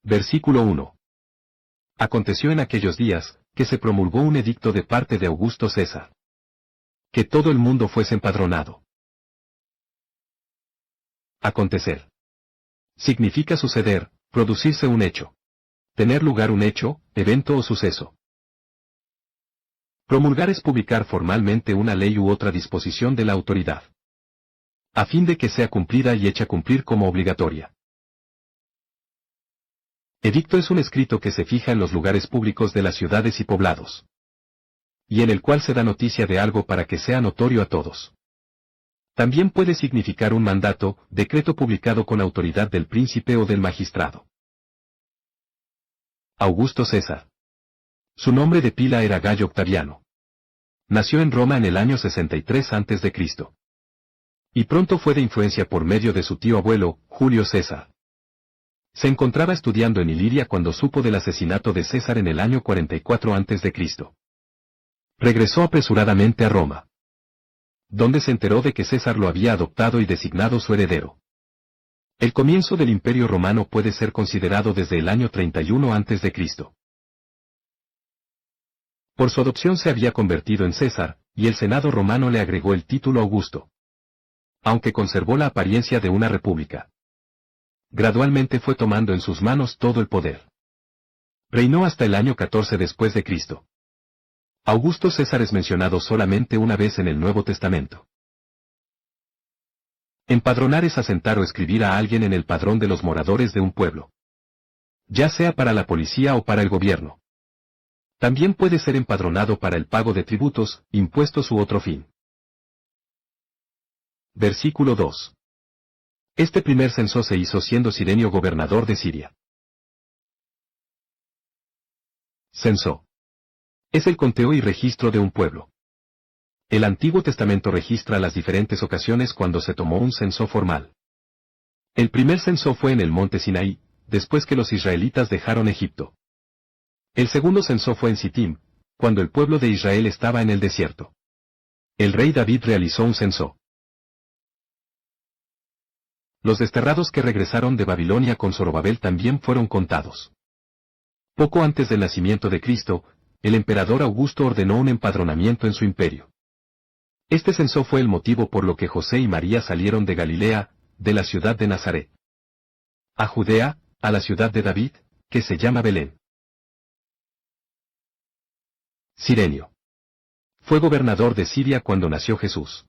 Versículo 1. Aconteció en aquellos días, que se promulgó un edicto de parte de Augusto César. Que todo el mundo fuese empadronado. Acontecer. Significa suceder, producirse un hecho. Tener lugar un hecho, evento o suceso. Promulgar es publicar formalmente una ley u otra disposición de la autoridad, a fin de que sea cumplida y hecha cumplir como obligatoria. Edicto es un escrito que se fija en los lugares públicos de las ciudades y poblados, y en el cual se da noticia de algo para que sea notorio a todos. También puede significar un mandato, decreto publicado con autoridad del príncipe o del magistrado. Augusto César. Su nombre de pila era Gallo Octaviano. Nació en Roma en el año 63 a.C. Y pronto fue de influencia por medio de su tío abuelo, Julio César. Se encontraba estudiando en Iliria cuando supo del asesinato de César en el año 44 a.C. Regresó apresuradamente a Roma, donde se enteró de que César lo había adoptado y designado su heredero. El comienzo del Imperio Romano puede ser considerado desde el año 31 a.C. Por su adopción se había convertido en César, y el Senado romano le agregó el título Augusto, aunque conservó la apariencia de una república. Gradualmente fue tomando en sus manos todo el poder. Reinó hasta el año 14 después de Cristo. Augusto César es mencionado solamente una vez en el Nuevo Testamento. Empadronar es asentar o escribir a alguien en el padrón de los moradores de un pueblo, ya sea para la policía o para el gobierno. También puede ser empadronado para el pago de tributos, impuestos u otro fin. Versículo 2. Este primer censo se hizo siendo Cirenio gobernador de Siria. Censo. Es el conteo y registro de un pueblo. El Antiguo Testamento registra las diferentes ocasiones cuando se tomó un censo formal. El primer censo fue en el monte Sinaí, después que los israelitas dejaron Egipto. El segundo censo fue en Sittim, cuando el pueblo de Israel estaba en el desierto. El rey David realizó un censo. Los desterrados que regresaron de Babilonia con Zorobabel también fueron contados. Poco antes del nacimiento de Cristo, el emperador Augusto ordenó un empadronamiento en su imperio. Este censo fue el motivo por lo que José y María salieron de Galilea, de la ciudad de Nazaret, a Judea, a la ciudad de David, que se llama Belén. Cirenio. Fue gobernador de Siria cuando nació Jesús.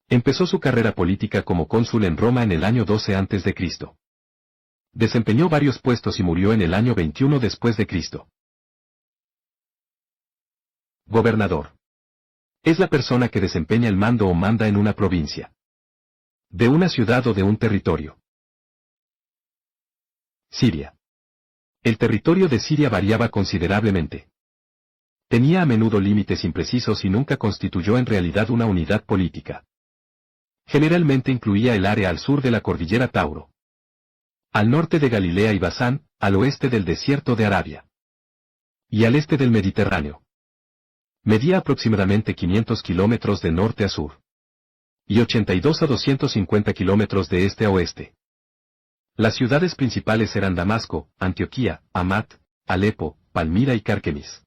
Empezó su carrera política como cónsul en Roma en el año 12 a.C. Desempeñó varios puestos y murió en el año 21 después de Cristo. Gobernador. Es la persona que desempeña el mando o manda en una provincia, de una ciudad o de un territorio. Siria. El territorio de Siria variaba considerablemente. Tenía a menudo límites imprecisos y nunca constituyó en realidad una unidad política. Generalmente incluía el área al sur de la cordillera Tauro, al norte de Galilea y Basán, al oeste del desierto de Arabia, y al este del Mediterráneo. Medía aproximadamente 500 kilómetros de norte a sur, y 82 a 250 kilómetros de este a oeste. Las ciudades principales eran Damasco, Antioquía, Hamat, Alepo, Palmira y Carquemis.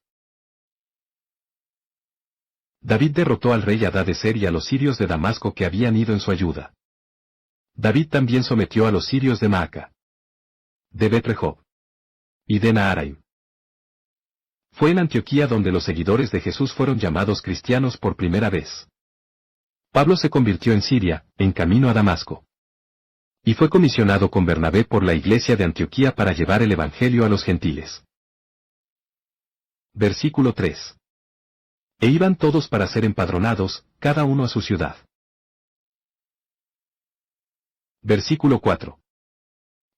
David derrotó al rey Hadadezer y a los sirios de Damasco que habían ido en su ayuda. David también sometió a los sirios de Maaca, de Bet-Rehob y de Naharaim. Fue en Antioquía donde los seguidores de Jesús fueron llamados cristianos por primera vez. Pablo se convirtió en Siria, en camino a Damasco, y fue comisionado con Bernabé por la iglesia de Antioquía para llevar el evangelio a los gentiles. Versículo 3. E iban todos para ser empadronados, cada uno a su ciudad. Versículo 4.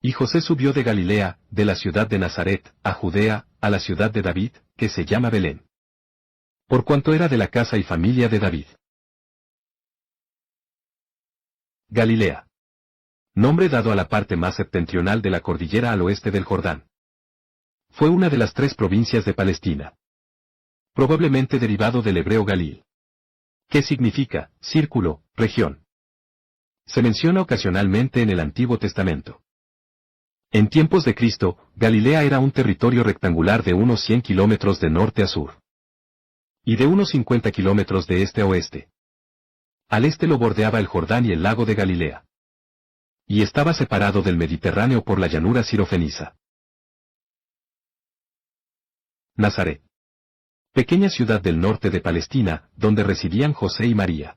Y José subió de Galilea, de la ciudad de Nazaret, a Judea, a la ciudad de David, que se llama Belén, por cuanto era de la casa y familia de David. Galilea. Nombre dado a la parte más septentrional de la cordillera al oeste del Jordán. Fue una de las 3 provincias de Palestina, probablemente derivado del hebreo Galil, que significa círculo, región. Se menciona ocasionalmente en el Antiguo Testamento. En tiempos de Cristo, Galilea era un territorio rectangular de unos 100 kilómetros de norte a sur. Y de unos 50 kilómetros de este a oeste. Al este lo bordeaba el Jordán y el lago de Galilea. Y estaba separado del Mediterráneo por la llanura sirofeniza. Nazaret. Pequeña ciudad del norte de Palestina, donde residían José y María.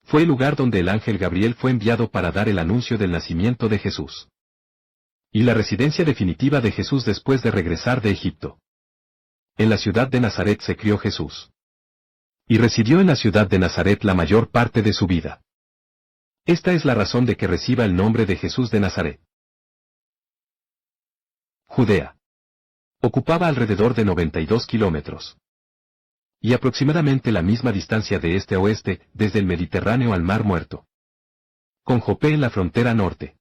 Fue el lugar donde el ángel Gabriel fue enviado para dar el anuncio del nacimiento de Jesús. Y la residencia definitiva de Jesús después de regresar de Egipto. En la ciudad de Nazaret se crió Jesús. Y residió en la ciudad de Nazaret la mayor parte de su vida. Esta es la razón de que reciba el nombre de Jesús de Nazaret. Judea. Ocupaba alrededor de 92 kilómetros. Y aproximadamente la misma distancia de este a oeste, desde el Mediterráneo al Mar Muerto. Con Jope en la frontera norte.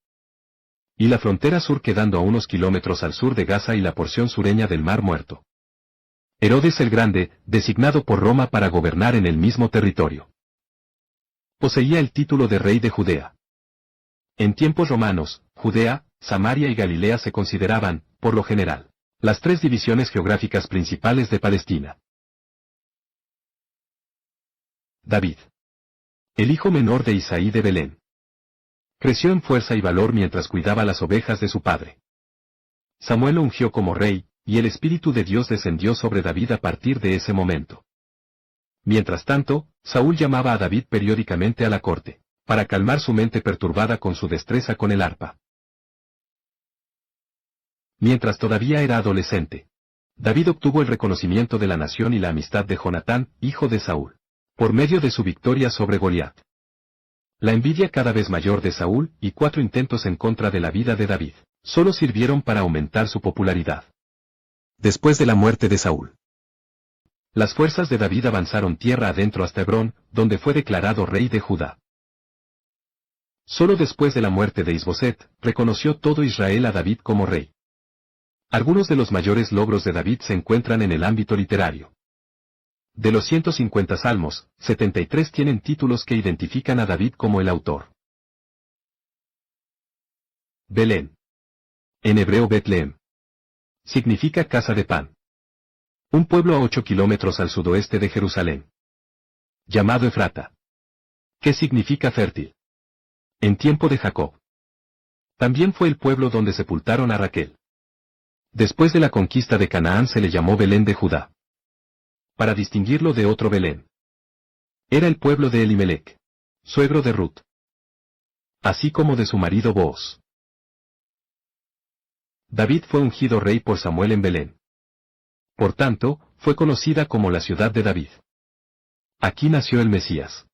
Y la frontera sur quedando a unos kilómetros al sur de Gaza y la porción sureña del Mar Muerto. Herodes el Grande, designado por Roma para gobernar en el mismo territorio. Poseía el título de rey de Judea. En tiempos romanos, Judea, Samaria y Galilea se consideraban, por lo general, las tres divisiones geográficas principales de Palestina. David. El hijo menor de Isaí de Belén. Creció en fuerza y valor mientras cuidaba las ovejas de su padre. Samuel lo ungió como rey, y el Espíritu de Dios descendió sobre David a partir de ese momento. Mientras tanto, Saúl llamaba a David periódicamente a la corte, para calmar su mente perturbada con su destreza con el arpa. Mientras todavía era adolescente, David obtuvo el reconocimiento de la nación y la amistad de Jonatán, hijo de Saúl, por medio de su victoria sobre Goliat. La envidia cada vez mayor de Saúl y 4 intentos en contra de la vida de David, solo sirvieron para aumentar su popularidad. Después de la muerte de Saúl, las fuerzas de David avanzaron tierra adentro hasta Hebrón, donde fue declarado rey de Judá. Solo después de la muerte de Isboset, reconoció todo Israel a David como rey. Algunos de los mayores logros de David se encuentran en el ámbito literario. De los 150 salmos, 73 tienen títulos que identifican a David como el autor. Belén. En hebreo Betlehem. Significa casa de pan. Un pueblo a 8 kilómetros al sudoeste de Jerusalén. Llamado Efrata. ¿Qué significa fértil? En tiempo de Jacob. También fue el pueblo donde sepultaron a Raquel. Después de la conquista de Canaán se le llamó Belén de Judá. Para distinguirlo de otro Belén. Era el pueblo de Elimelec, suegro de Ruth. Así como de su marido Booz. David fue ungido rey por Samuel en Belén. Por tanto, fue conocida como la ciudad de David. Aquí nació el Mesías.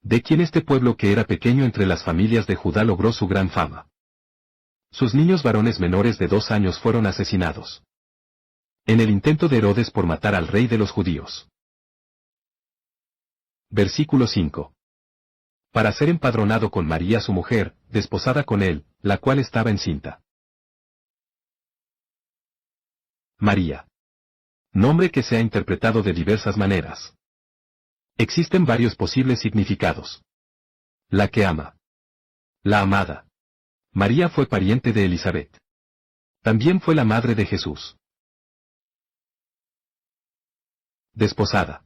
De quien este pueblo que era pequeño entre las familias de Judá logró su gran fama. Sus niños varones menores de 2 años fueron asesinados. En el intento de Herodes por matar al rey de los judíos. Versículo 5. Para ser empadronado con María su mujer, desposada con él, la cual estaba encinta. María. Nombre que se ha interpretado de diversas maneras. Existen varios posibles significados. La que ama. La amada. María fue pariente de Elizabeth. También fue la madre de Jesús. Desposada.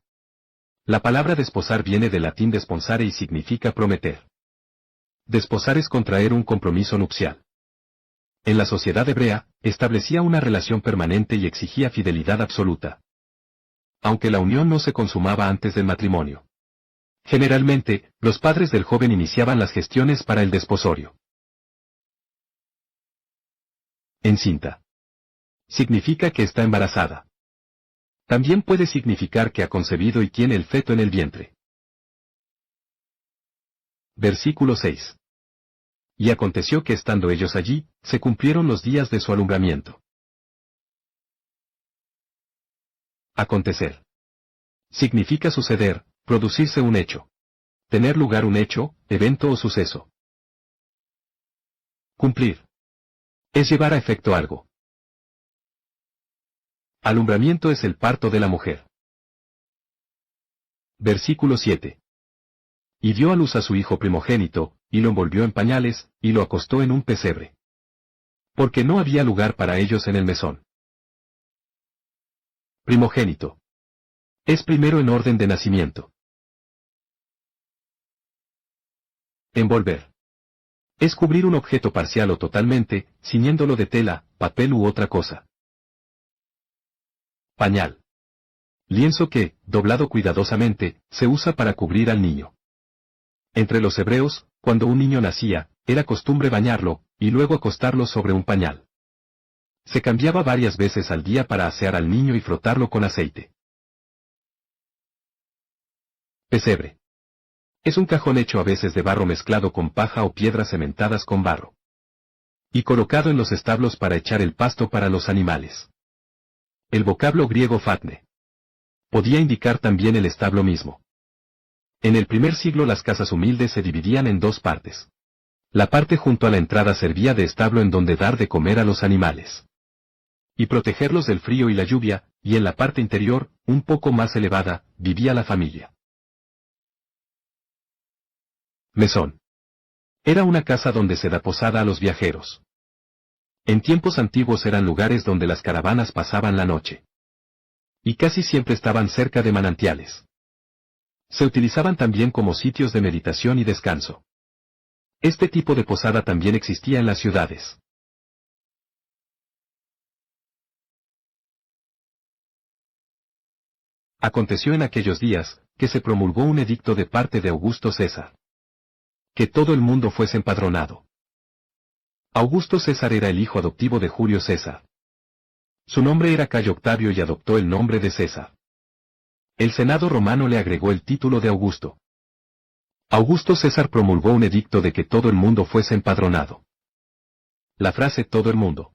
La palabra desposar viene del latín desponsare y significa prometer. Desposar es contraer un compromiso nupcial. En la sociedad hebrea, establecía una relación permanente y exigía fidelidad absoluta. Aunque la unión no se consumaba antes del matrimonio. Generalmente, los padres del joven iniciaban las gestiones para el desposorio. Encinta. Significa que está embarazada. También puede significar que ha concebido y tiene el feto en el vientre. Versículo 6. Y aconteció que estando ellos allí, se cumplieron los días de su alumbramiento. Acontecer. Significa suceder, producirse un hecho. Tener lugar un hecho, evento o suceso. Cumplir. Es llevar a efecto algo. Alumbramiento es el parto de la mujer. Versículo 7. Y dio a luz a su hijo primogénito, y lo envolvió en pañales, y lo acostó en un pesebre. porque no había lugar para ellos en el mesón. Primogénito. Es primero en orden de nacimiento. Envolver. Es cubrir un objeto parcial o totalmente, ciñéndolo de tela, papel u otra cosa. Pañal. Lienzo que, doblado cuidadosamente, se usa para cubrir al niño. Entre los hebreos, cuando un niño nacía, era costumbre bañarlo, y luego acostarlo sobre un pañal. Se cambiaba varias veces al día para asear al niño y frotarlo con aceite. Pesebre. Es un cajón hecho a veces de barro mezclado con paja o piedras cementadas con barro. Y colocado en los establos para echar el pasto para los animales. El vocablo griego fatne. Podía indicar también el establo mismo. En el primer siglo las casas humildes se dividían en dos partes. La parte junto a la entrada servía de establo en donde dar de comer a los animales. Y protegerlos del frío y la lluvia, y en la parte interior, un poco más elevada, vivía la familia. Mesón. Era una casa donde se da posada a los viajeros. En tiempos antiguos eran lugares donde las caravanas pasaban la noche. Y casi siempre estaban cerca de manantiales. Se utilizaban también como sitios de meditación y descanso. Este tipo de posada también existía en las ciudades. Aconteció en aquellos días, que se promulgó un edicto de parte de Augusto César. Que todo el mundo fuese empadronado. Augusto César era el hijo adoptivo de Julio César. Su nombre era Cayo Octavio y adoptó el nombre de César. El Senado romano le agregó el título de Augusto. Augusto César promulgó un edicto de que todo el mundo fuese empadronado. La frase todo el mundo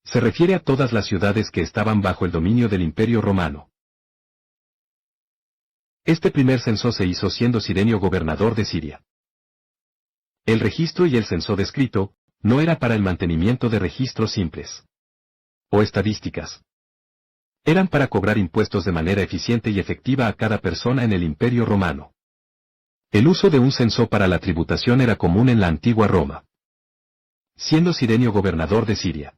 se refiere a todas las ciudades que estaban bajo el dominio del Imperio Romano. Este primer censo se hizo siendo Cirenio gobernador de Siria. El registro y el censo descrito no era para el mantenimiento de registros simples o estadísticas. Eran para cobrar impuestos de manera eficiente y efectiva a cada persona en el Imperio Romano. El uso de un censo para la tributación era común en la antigua Roma, siendo Cirenio gobernador de Siria.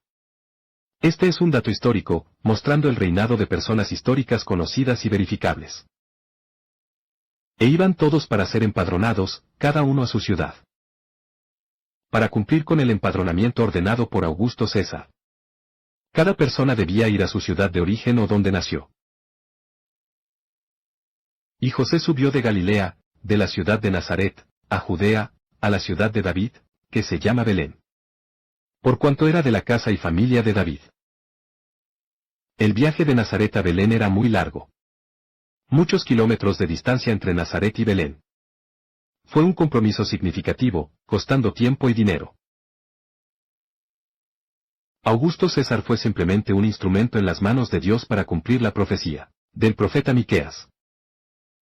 Este es un dato histórico, mostrando el reinado de personas históricas conocidas y verificables. E iban todos para ser empadronados, cada uno a su ciudad. Para cumplir con el empadronamiento ordenado por Augusto César. Cada persona debía ir a su ciudad de origen o donde nació. Y José subió de Galilea, de la ciudad de Nazaret, a Judea, a la ciudad de David, que se llama Belén. Por cuanto era de la casa y familia de David. El viaje de Nazaret a Belén era muy largo. Muchos kilómetros de distancia entre Nazaret y Belén. Fue un compromiso significativo, costando tiempo y dinero. Augusto César fue simplemente un instrumento en las manos de Dios para cumplir la profecía del profeta Miqueas.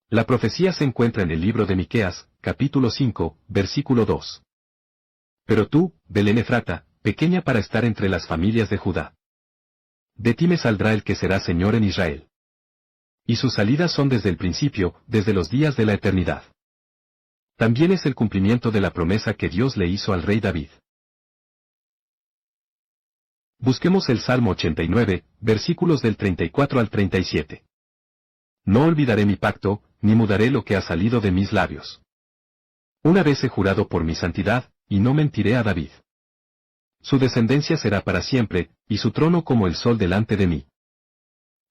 La profecía se encuentra en el libro de Miqueas, capítulo 5, versículo 2. Pero tú, Belén Efrata, pequeña para estar entre las familias de Judá. De ti me saldrá el que será Señor en Israel. Y sus salidas son desde el principio, desde los días de la eternidad. También es el cumplimiento de la promesa que Dios le hizo al rey David. Busquemos el Salmo 89, versículos del 34 al 37. No olvidaré mi pacto, ni mudaré lo que ha salido de mis labios. Una vez he jurado por mi santidad, y no mentiré a David. Su descendencia será para siempre, y su trono como el sol delante de mí.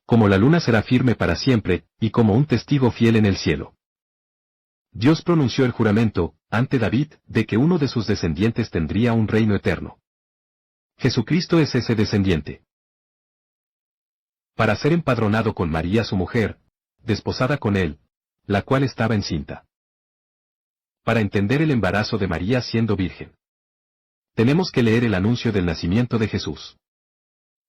Como la luna será firme para siempre, y como un testigo fiel en el cielo. Dios pronunció el juramento, ante David, de que uno de sus descendientes tendría un reino eterno. Jesucristo es ese descendiente. Para ser empadronado con María su mujer, desposada con él, la cual estaba encinta. Para entender el embarazo de María siendo virgen. Tenemos que leer el anuncio del nacimiento de Jesús.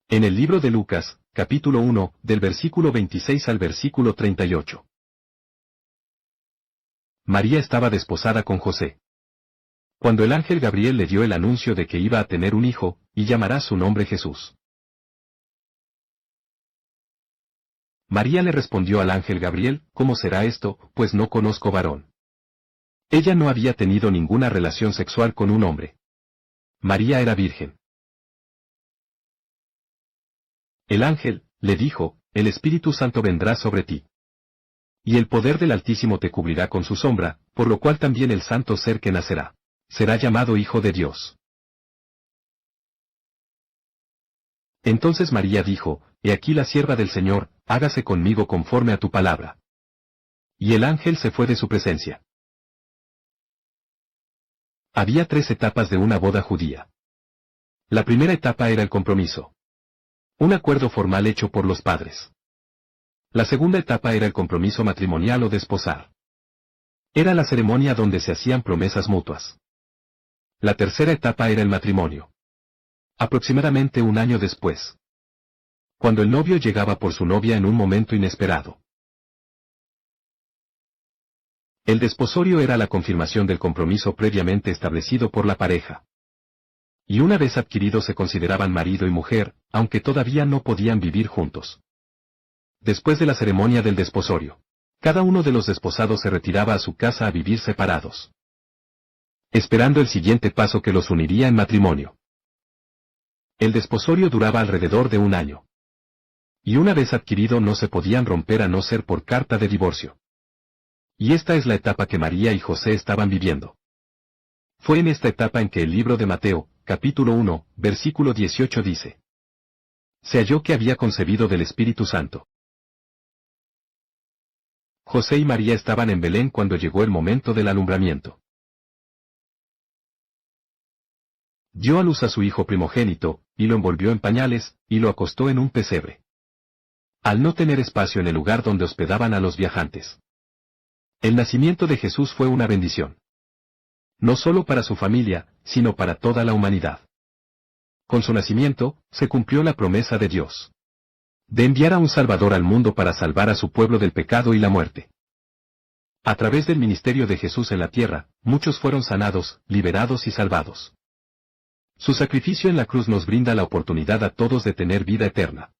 En el libro de Lucas, capítulo 1, del versículo 26 al versículo 38. María estaba desposada con José. Cuando el ángel Gabriel le dio el anuncio de que iba a tener un hijo, y llamará su nombre Jesús. María le respondió al ángel Gabriel, ¿cómo será esto, pues no conozco varón? Ella no había tenido ninguna relación sexual con un hombre. María era virgen. El ángel le dijo, el Espíritu Santo vendrá sobre ti. Y el poder del Altísimo te cubrirá con su sombra, por lo cual también el santo ser que nacerá será llamado Hijo de Dios. Entonces María dijo, He aquí la sierva del Señor, hágase conmigo conforme a tu palabra. Y el ángel se fue de su presencia. Había 3 etapas de una boda judía. La primera etapa era el compromiso. Un acuerdo formal hecho por los padres. La segunda etapa era el compromiso matrimonial o desposar. Era la ceremonia donde se hacían promesas mutuas. La tercera etapa era el matrimonio. Aproximadamente un año después. Cuando el novio llegaba por su novia en un momento inesperado. El desposorio era la confirmación del compromiso previamente establecido por la pareja. Y una vez adquirido se consideraban marido y mujer, aunque todavía no podían vivir juntos. Después de la ceremonia del desposorio, cada uno de los desposados se retiraba a su casa a vivir separados, esperando el siguiente paso que los uniría en matrimonio. El desposorio duraba alrededor de un año. Y una vez adquirido no se podían romper a no ser por carta de divorcio. Y esta es la etapa que María y José estaban viviendo. Fue en esta etapa en que el libro de Mateo, capítulo 1, versículo 18 dice: Se halló que había concebido del Espíritu Santo. José y María estaban en Belén cuando llegó el momento del alumbramiento. Dio a luz a su hijo primogénito, y lo envolvió en pañales, y lo acostó en un pesebre. Al no tener espacio en el lugar donde hospedaban a los viajantes. El nacimiento de Jesús fue una bendición. No solo para su familia, sino para toda la humanidad. Con su nacimiento, se cumplió la promesa de Dios. De enviar a un Salvador al mundo para salvar a su pueblo del pecado y la muerte. A través del ministerio de Jesús en la tierra, muchos fueron sanados, liberados y salvados. Su sacrificio en la cruz nos brinda la oportunidad a todos de tener vida eterna.